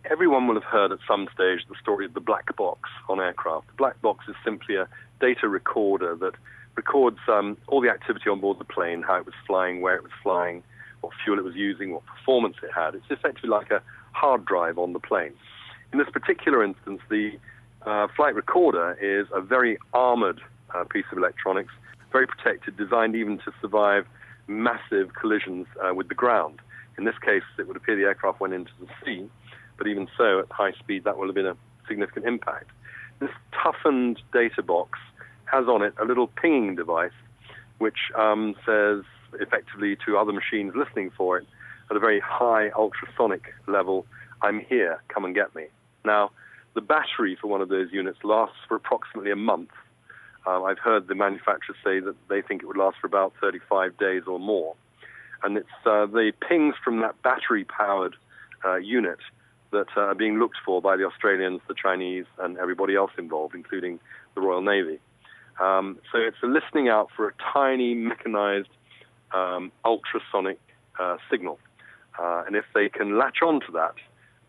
Everyone will have heard at some stage the story of the black box on aircraft. The black box is simply a data recorder that records all the activity on board the plane, how it was flying, where it was flying, what fuel it was using, what performance it had. It's effectively like a hard drive on the plane. In this particular instance, the flight recorder is a very armored piece of electronics, very protected, designed even to survive massive collisions with the ground. In this case, it would appear the aircraft went into the sea, but even so, at high speed, that will have been a significant impact. This toughened data box has on it a little pinging device, which says effectively to other machines listening for it at a very high ultrasonic level, "I'm here, come and get me." Now, the battery for one of those units lasts for approximately a month. I've heard the manufacturers say that they think it would last for about 35 days or more. And it's the pings from that battery-powered unit that are being looked for by the Australians, the Chinese, and everybody else involved, including the Royal Navy. So it's listening out for a tiny mechanized ultrasonic signal. And if they can latch onto that,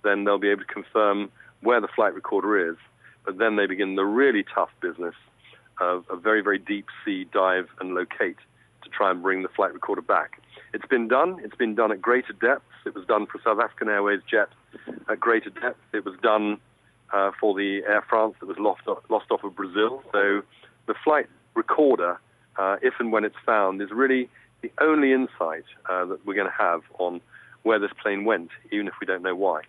then they'll be able to confirm where the flight recorder is. But then they begin the really tough business of a very, very deep sea dive and locate to try and bring the flight recorder back. It's been done. It's been done at greater depths. It was done for South African Airways jet at greater depth. It was done for the Air France that was lost off of Brazil. So the flight recorder, if and when it's found, is really the only insight that we're going to have on where this plane went, even if we don't know why.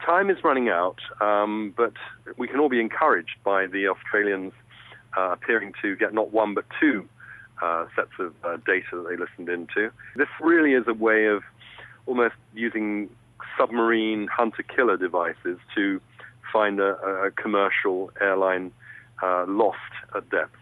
Time is running out, but we can all be encouraged by the Australians appearing to get not one but two sets of data that they listened into. This really is a way of almost using submarine hunter-killer devices to find a commercial airline lost at depth.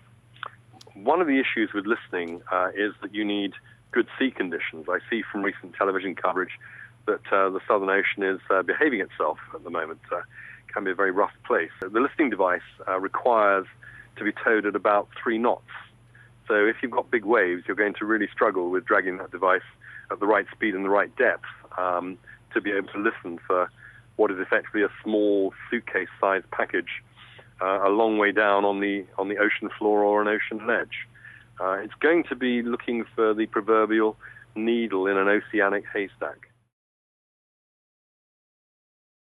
One of the issues with listening is that you need good sea conditions. I see from recent television coverage that the Southern Ocean is behaving itself at the moment. It can be a very rough place. The listening device requires to be towed at about 3 knots. So if you've got big waves, you're going to really struggle with dragging that device at the right speed and the right depth to be able to listen for what is effectively a small suitcase-sized package a long way down on the ocean floor or an ocean ledge. It's going to be looking for the proverbial needle in an oceanic haystack.